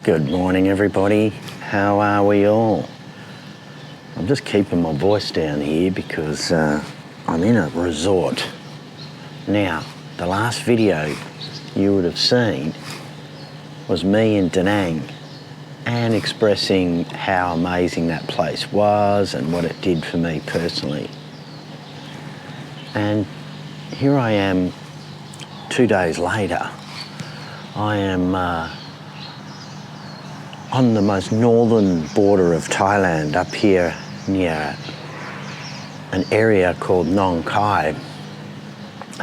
Good morning, everybody. How are we all? I'm just keeping my voice down here because I'm in a resort. Now, the last video you would have seen was me in Da Nang and expressing how amazing that place was and what it did for me personally. And here I am 2 days later. I am on the most northern border of Thailand, up here near an area called Nong Khai,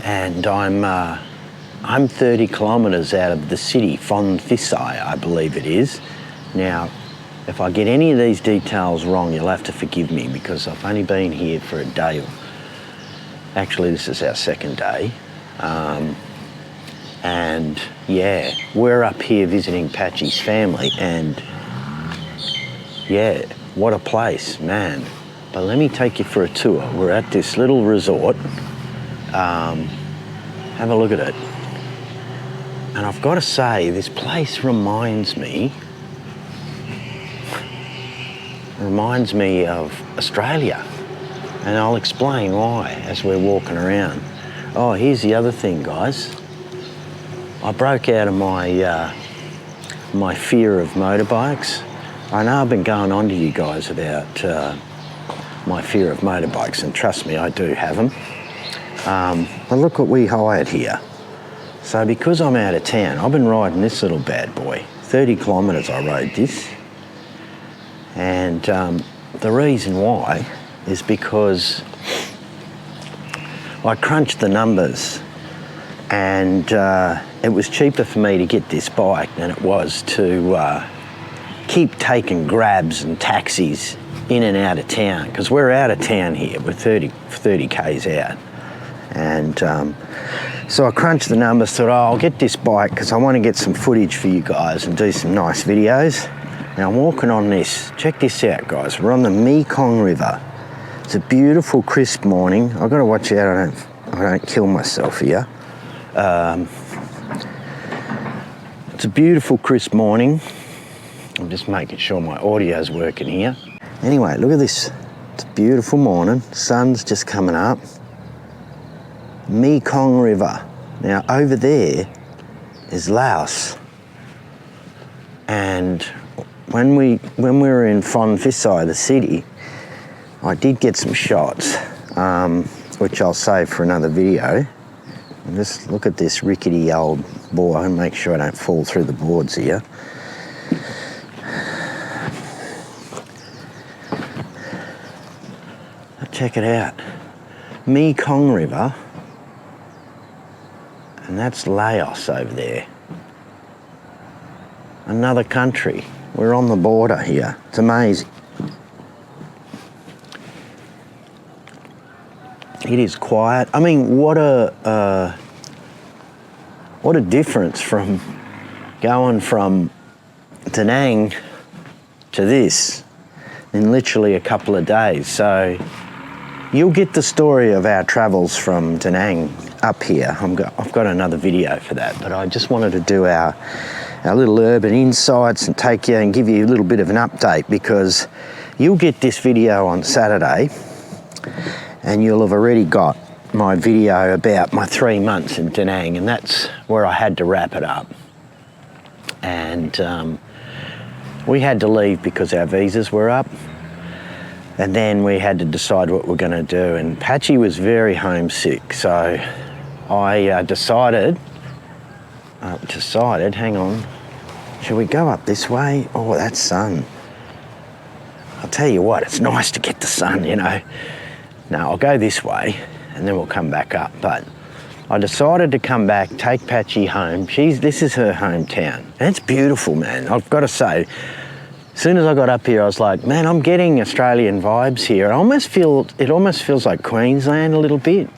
and I'm 30 kilometres out of the city, Phon Thisai, I believe it is. Now, if I get any of these details wrong, you'll have to forgive me because I've only been here for a day. Actually, this is our second day. And yeah, we're up here visiting Patchy's family, and yeah, what a place, man. But let me take you for a tour. We're at this little resort. Have a look at it. And I've got to say, this place reminds me of Australia. And I'll explain why as we're walking around. Oh, here's the other thing, guys. I broke out of my fear of motorbikes. I know I've been going on to you guys about my fear of motorbikes, and trust me, I do have them. But look what we hired here. So because I'm out of town, I've been riding this little bad boy. 30 kilometres I rode this. And the reason why is because I crunched the numbers, and it was cheaper for me to get this bike than it was to keep taking grabs and taxis in and out of town, because we're out of town here. We're 30 k's out. And so I crunched the numbers, thought, oh, I'll get this bike because I want to get some footage for you guys and do some nice videos. Now I'm walking on this. Check this out, guys. We're on the Mekong River. It's a beautiful, crisp morning. I've got to watch out I don't kill myself here. It's a beautiful, crisp morning. I'm just making sure my audio's working here. Anyway, look at this. It's a beautiful morning. Sun's just coming up. Mekong River. Now over there is Laos. And when we were in Phon Thisai, the city, I did get some shots, which I'll save for another video. And just look at this rickety old board and make sure I don't fall through the boards here. Check it out. Mekong River. And that's Laos over there. Another country. We're on the border here. It's amazing. It is quiet. I mean, what a difference from going from Da Nang to this in literally a couple of days. So you'll get the story of our travels from Da Nang up here. I've got another video for that, but I just wanted to do our little urban insights and take you and give you a little bit of an update, because you'll get this video on Saturday and you'll have already got my video about my 3 months in Da Nang, and that's where I had to wrap it up. And we had to leave because our visas were up, and then we had to decide what we're going to do, and Patchy was very homesick, so I decided, hang on, should we go up this way? Oh, that's sun. I'll tell you what, it's nice to get the sun, you know. No, I'll go this way and then we'll come back up. But I decided to come back, take Patchy home. This is her hometown. And it's beautiful, man. I've got to say, as soon as I got up here, I was like, man, I'm getting Australian vibes here. It almost feels like Queensland a little bit,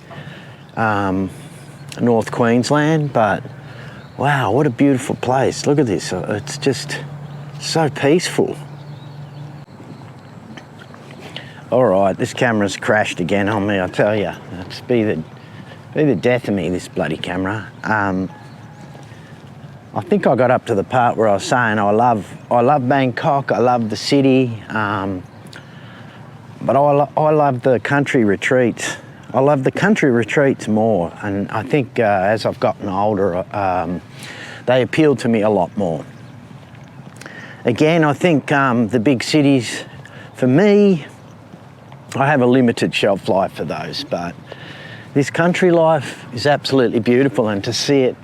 North Queensland, but wow, what a beautiful place. Look at this. It's just so peaceful. All right, this camera's crashed again on me, I tell you. It's be the death of me, this bloody camera. I think I got up to the part where I was saying I love Bangkok, I love the city, but I love the country retreats. I love the country retreats more, and I think as I've gotten older, they appeal to me a lot more. Again, I think the big cities, for me, I have a limited shelf life for those, but this country life is absolutely beautiful, and to see it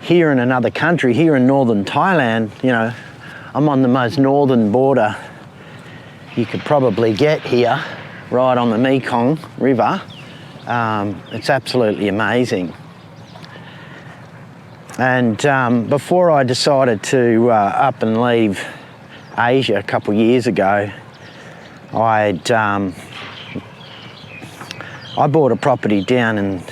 here in another country, here in northern Thailand, you know, I'm on the most northern border you could probably get here, right on the Mekong River. It's absolutely amazing. And before I decided to up and leave Asia a couple of years ago, I bought a property down in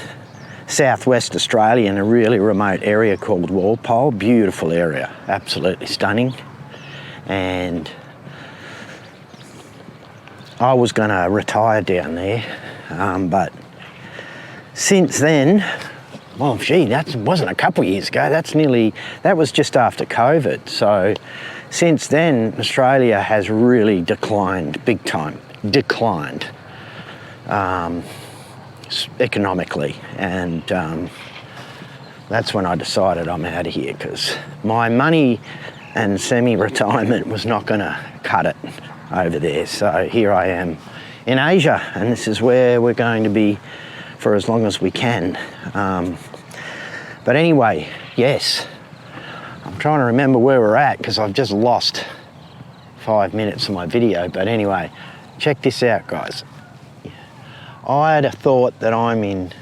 southwest Australia in a really remote area called Walpole. Beautiful area, absolutely stunning. And I was going to retire down there, but since then, well, gee, that wasn't a couple of years ago. That was just after COVID. So since then, Australia has really declined, big time, economically. And that's when I decided I'm out of here, because my money and semi-retirement was not going to cut it over there. So here I am in Asia, and this is where we're going to be for as long as we can. But anyway, yes, I'm trying to remember where we're at because I've just lost 5 minutes of my video. But anyway, check this out, guys. I had a thought that I'm in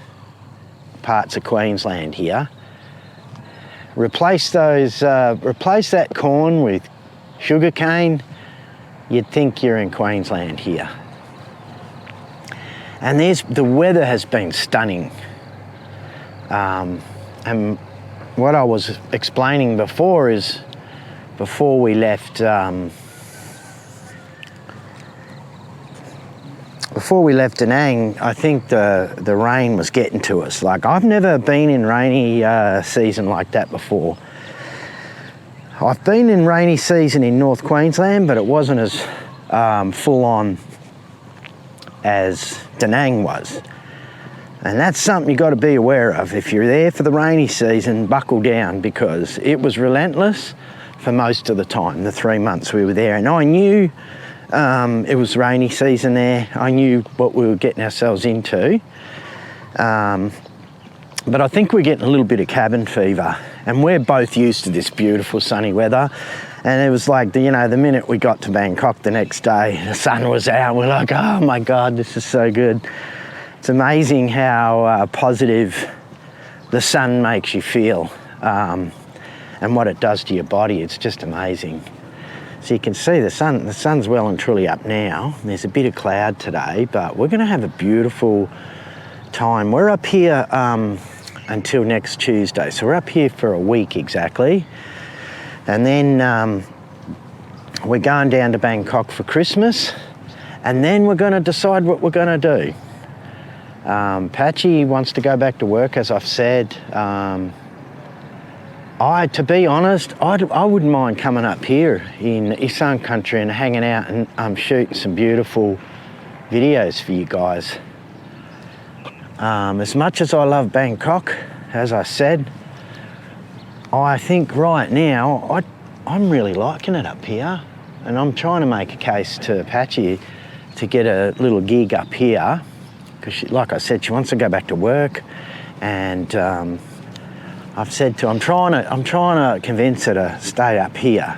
parts of Queensland here. Replace that corn with sugarcane, you'd think you're in Queensland here. And the weather has been stunning. And what I was explaining before is, before we left Danang, I think the rain was getting to us. Like, I've never been in rainy season like that before. I've been in rainy season in North Queensland, but it wasn't as full on as Danang was. And that's something you got to be aware of. If you're there for the rainy season, buckle down, because it was relentless for most of the time, the 3 months we were there. And I knew it was rainy season there. I knew what we were getting ourselves into. But I think we're getting a little bit of cabin fever, and we're both used to this beautiful sunny weather. And it was like, the minute we got to Bangkok the next day, the sun was out. We're like, oh my God, this is so good. It's amazing how positive the sun makes you feel, and what it does to your body. It's just amazing. So you can see the sun's well and truly up now. There's a bit of cloud today, but we're going to have a beautiful time. We're up here until next Tuesday. So we're up here for a week exactly. And then we're going down to Bangkok for Christmas. And then we're going to decide what we're going to do. Patchy wants to go back to work, as I've said. To be honest, I wouldn't mind coming up here in Isan country and hanging out and shooting some beautiful videos for you guys. As much as I love Bangkok, as I said, I think right now I'm really liking it up here, and I'm trying to make a case to Patchy to get a little gig up here, because like I said, she wants to go back to work, and I've said to her, I'm trying to convince her to stay up here.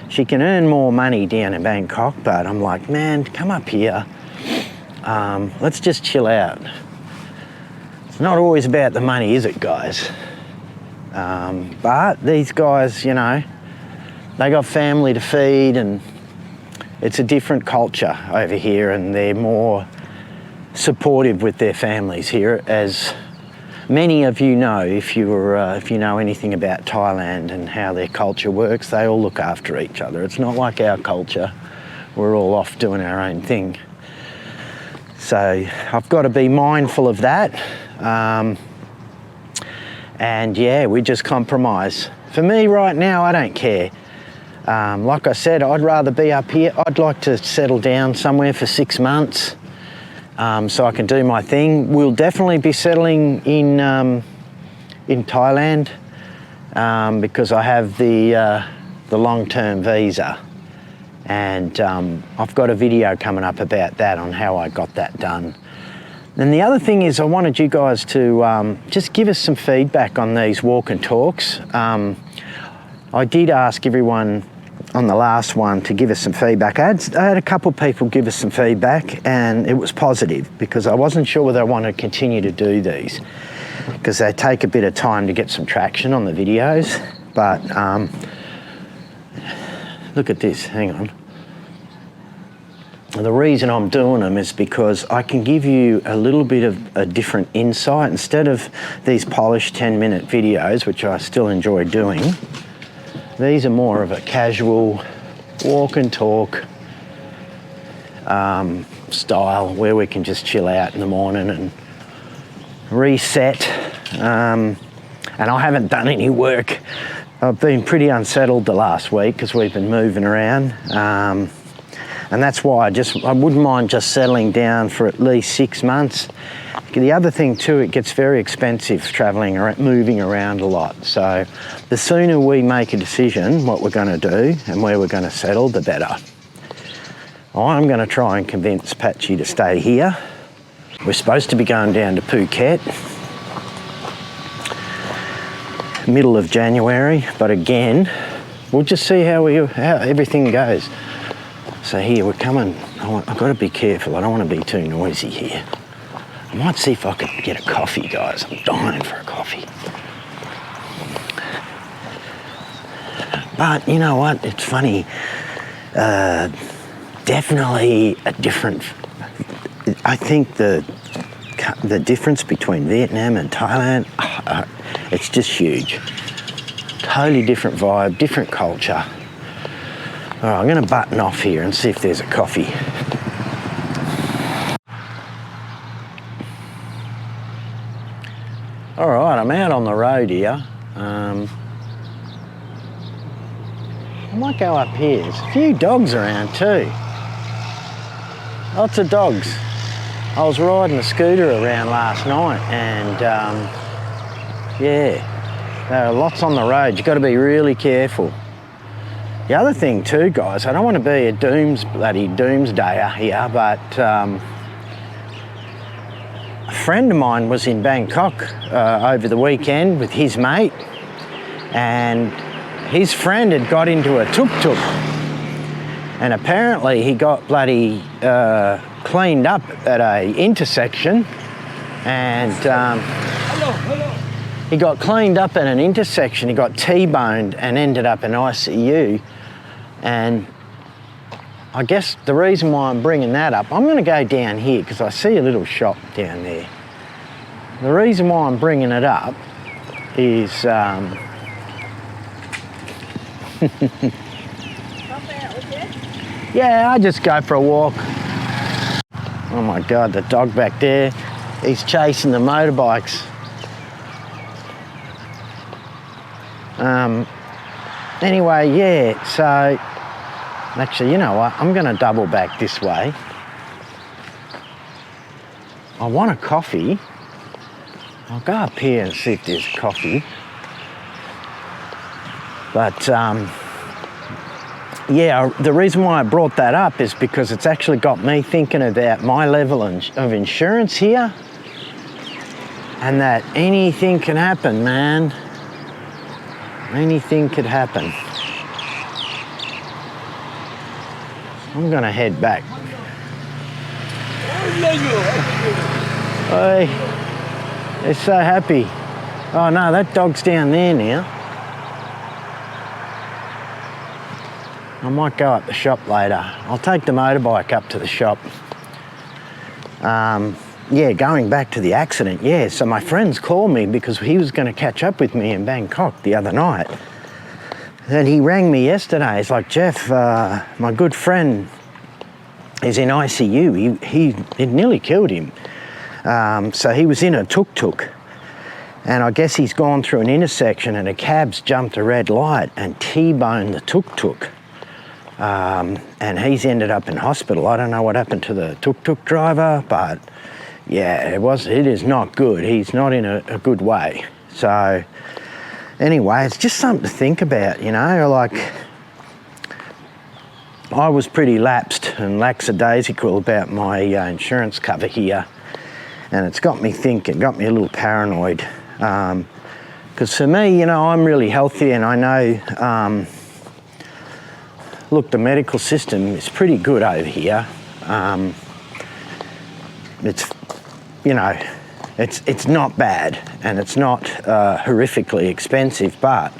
She can earn more money down in Bangkok, but I'm like, man, come up here. Let's just chill out. It's not always about the money, is it, guys? But these guys, they got family to feed, and it's a different culture over here, and they're more supportive with their families here, as many of you know. If you know anything about Thailand and how their culture works, they all look after each other. It's not like our culture. We're all off doing our own thing. So I've got to be mindful of that. And yeah, we just compromise. For me right now, I don't care. Like I said, I'd rather be up here. I'd like to settle down somewhere for 6 months so I can do my thing. We'll definitely be settling in Thailand because I have the long-term visa. And I've got a video coming up about that, on how I got that done. And the other thing is, I wanted you guys to just give us some feedback on these walk and talks. I did ask everyone on the last one to give us some feedback. I had a couple of people give us some feedback, and it was positive, because I wasn't sure whether I want to continue to do these, because they take a bit of time to get some traction on the videos. But look at this, hang on. The reason I'm doing them is because I can give you a little bit of a different insight. Instead of these polished 10-minute videos, which I still enjoy doing, these are more of a casual walk and talk style, where we can just chill out in the morning and reset. And I haven't done any work. I've been pretty unsettled the last week because we've been moving around. And that's why I wouldn't mind just settling down for at least 6 months. The other thing too, it gets very expensive traveling or moving around a lot. So the sooner we make a decision what we're going to do and where we're going to settle, the better. I'm going to try and convince Patchy to stay here. We're supposed to be going down to Phuket middle of January, but again, we'll just see how everything goes. So here we're coming. I've got to be careful. I don't want to be too noisy here. I might see if I can get a coffee, guys. I'm dying for a coffee. But you know what? It's funny. Definitely a different. I think the difference between Vietnam and Thailand, it's just huge. Totally different vibe, different culture. All right, I'm going to button off here and see if there's a coffee. All right, I'm out on the road here. I might go up here. There's a few dogs around too. Lots of dogs. I was riding a scooter around last night, and yeah, there are lots on the road. You've got to be really careful. The other thing too, guys, I don't want to be a doomsdayer here, but a friend of mine was in Bangkok over the weekend with his mate, and his friend had got into a tuk-tuk, and apparently he got bloody cleaned up at a intersection, and he got cleaned up at an intersection. He got T-boned and ended up in ICU. And I guess the reason why I'm bringing that up, I'm going to go down here because I see a little shop down there. The reason why I'm bringing it up is yeah, I just go for a walk. Oh my God, the dog back there, he's chasing the motorbikes. Anyway, yeah, so actually, you know what? I'm going to double back this way. I want a coffee. I'll go up here and see if there's coffee. But yeah, the reason why I brought that up is because it's actually got me thinking about my level of insurance here, and that anything can happen, man. Anything could happen. I'm gonna head back. Hey, they're so happy. Oh no, that dog's down there now. I might go up the shop later. I'll take the motorbike up to the shop. Yeah, going back to the accident, yeah, so my friends called me because he was going to catch up with me in Bangkok the other night. And he rang me yesterday. He's like, Jeff, my good friend is in ICU. It nearly killed him. So he was in a tuk-tuk. And I guess he's gone through an intersection and a cab's jumped a red light and T-boned the tuk-tuk. And he's ended up in hospital. I don't know what happened to the tuk-tuk driver, but yeah, it is not good. He's not in a good way. So anyway, it's just something to think about, you know, like I was pretty lapsed and lackadaisical about my insurance cover here, and it's got me thinking, got me a little paranoid. Because for me, you know, I'm really healthy and I know, look, the medical system is pretty good over here. It's, you know, it's not bad and it's not horrifically expensive, but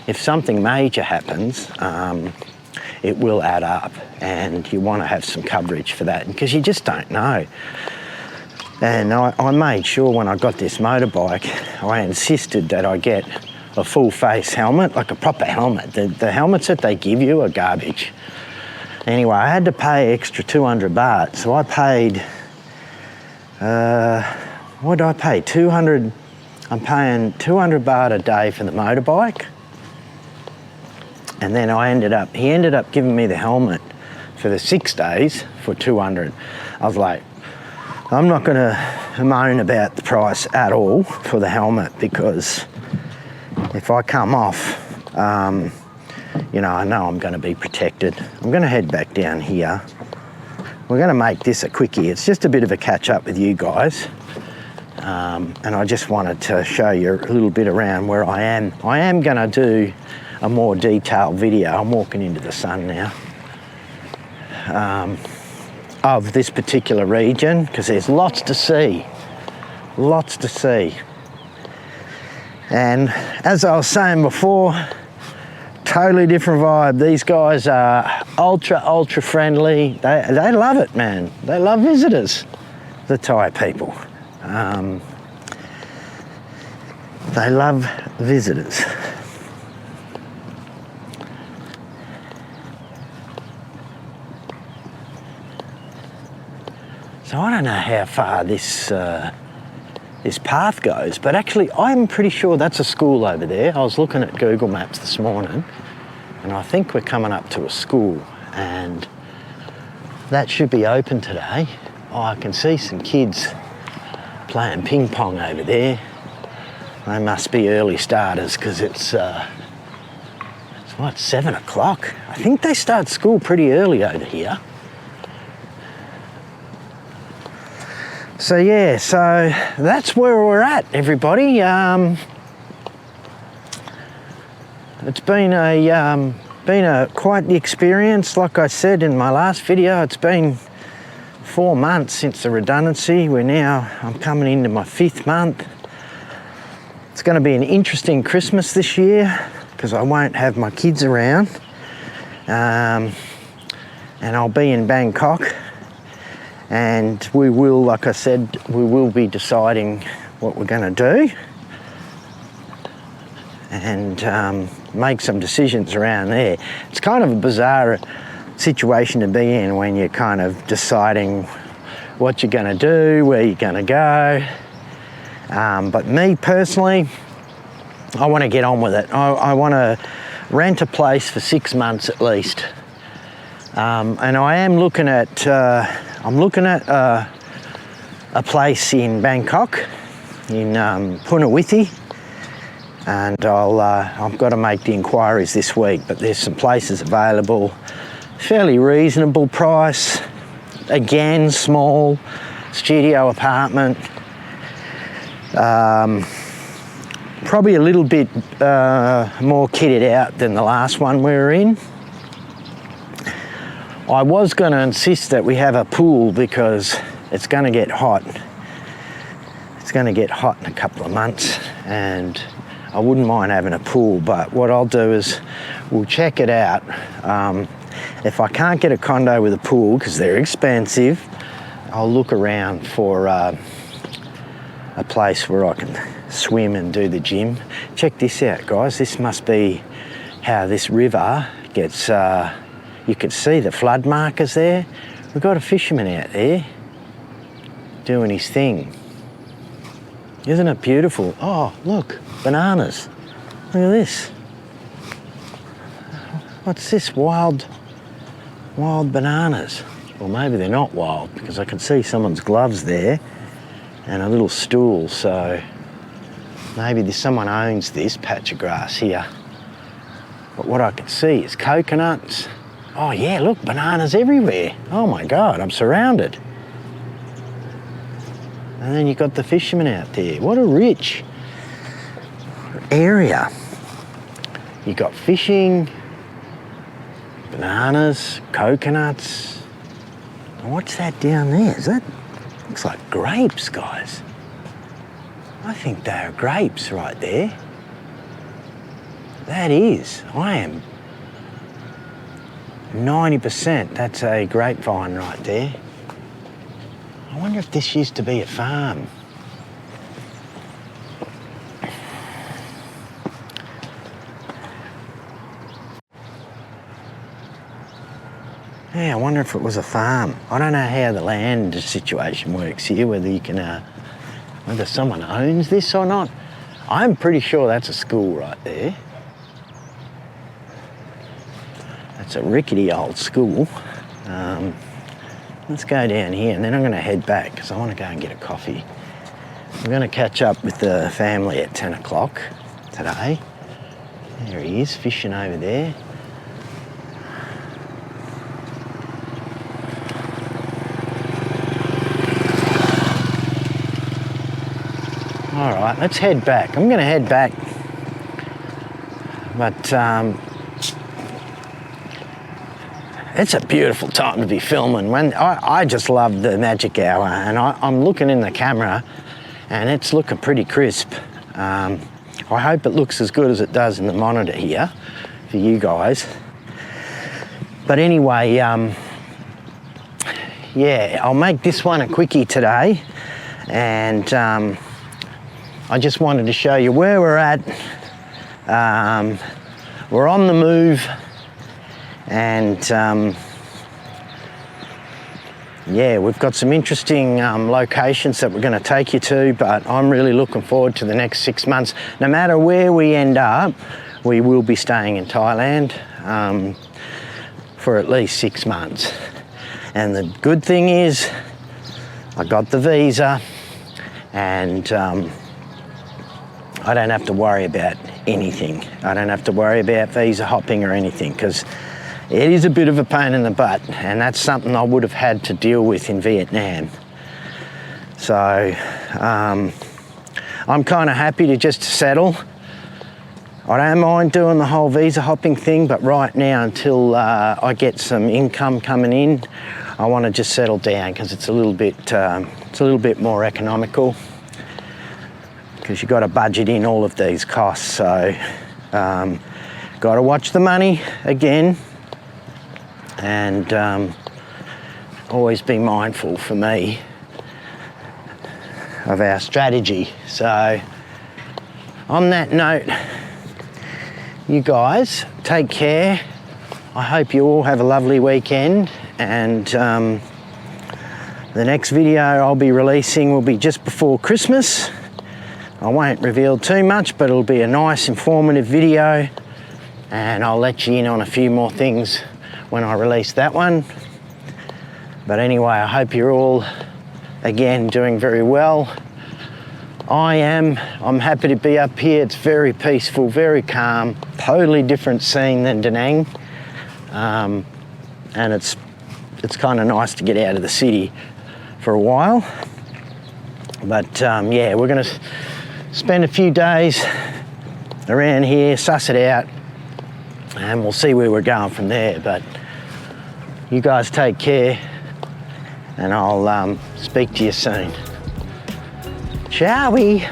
if something major happens, it will add up and you want to have some coverage for that because you just don't know. And I made sure when I got this motorbike, I insisted that I get a full face helmet, like a proper helmet. The helmets that they give you are garbage. Anyway, I had to pay extra 200 baht, so I paid, what did I pay? 200, I'm paying 200 baht a day for the motorbike. And then he ended up giving me the helmet for the 6 days for 200. I was like, I'm not going to moan about the price at all for the helmet because if I come off, you know, I know I'm going to be protected. I'm going to head back down here. We're going to make this a quickie. It's just a bit of a catch up with you guys. And I just wanted to show you a little bit around where I am. I am going to do a more detailed video. I'm walking into the sun now. Of this particular region because there's lots to see. And as I was saying before, totally different vibe. These guys are ultra friendly. They love it, man. They love visitors, the Thai people. They love visitors. So I don't know how far this path goes, but actually I'm pretty sure that's a school over there. I was looking at Google Maps this morning and I think we're coming up to a school and that should be open today. Oh, I can see some kids playing ping pong over there. They must be early starters because it's what, 7 o'clock? I think they start school pretty early over here. So yeah, so that's where we're at, everybody. It's been a quite the experience. Like I said in my last video, it's been 4 months since the redundancy. I'm coming into my 5th month. It's going to be an interesting Christmas this year because I won't have my kids around, and I'll be in Bangkok. And we will, like I said, we will be deciding what we're going to do and make some decisions around there. It's kind of a bizarre situation to be in when you're kind of deciding what you're going to do, where you're going to go. But me personally, I want to get on with it. I want to rent a place for 6 months at least. And I am looking at a place in Bangkok, in Punawiti, and I've got to make the inquiries this week, but there's some places available, fairly reasonable price, again, small, studio apartment, probably a little bit more kitted out than the last one we were in. I was going to insist that we have a pool because it's going to get hot. It's going to get hot in a couple of months and I wouldn't mind having a pool, but what I'll do is we'll check it out. If I can't get a condo with a pool because they're expensive, I'll look around for a place where I can swim and do the gym. Check this out, guys. This must be how this river gets... you can see the flood markers there. We've got a fisherman out there doing his thing. Isn't it beautiful? Oh, look, bananas. Look at this. What's this? Wild bananas. Well, maybe they're not wild because I can see someone's gloves there and a little stool, so maybe someone owns this patch of grass here. But what I can see is coconuts. Oh yeah, look, bananas everywhere. Oh my God, I'm surrounded. And then you've got the fishermen out there. What a rich area. You've got fishing, bananas, coconuts. What's that down there? Looks like grapes, guys. I think they are grapes right there. That is. I am 90% that's a grapevine right there. I wonder if this used to be a farm. Yeah, I wonder if it was a farm. I don't know how the land situation works here, whether you can, whether someone owns this or not. I'm pretty sure that's a school right there. That's a rickety old school. Let's go down here and then I'm going to head back because I want to go and get a coffee. I'm going to catch up with the family at 10 o'clock today. There he is, fishing over there. All right, let's head back. I'm going to head back, but it's a beautiful time to be filming. When I just love the magic hour, and I'm looking in the camera, and it's looking pretty crisp. I hope it looks as good as it does in the monitor here for you guys. But anyway, yeah, I'll make this one a quickie today, and I just wanted to show you where we're at. We're on the move, and yeah, we've got some interesting locations that we're going to take you to, but I'm really looking forward to the next 6 months. No matter where we end up, we will be staying in Thailand for at least 6 months. And the good thing is I got the visa, and I don't have to worry about anything. I don't have to worry about visa hopping or anything, because it is a bit of a pain in the butt, and that's something I would have had to deal with in Vietnam. So I'm kind of happy to just settle. I don't mind doing the whole visa hopping thing, but right now, until I get some income coming in, I want to just settle down because it's a little bit more economical, because you've got to budget in all of these costs. So got to watch the money again, and always be mindful for me of our strategy. So on that note, you guys take care. I hope you all have a lovely weekend, and the next video I'll be releasing will be just before Christmas. I won't reveal too much, but it'll be a nice informative video, and I'll let you in on a few more things when I release that one. But anyway, I hope you're all, again, doing very well. I'm happy to be up here. It's very peaceful, very calm, totally different scene than Da Nang. And it's kind of nice to get out of the city for a while. But yeah, we're gonna spend a few days around here, suss it out, and we'll see where we're going from there. But you guys take care, and I'll speak to you soon. Shall we?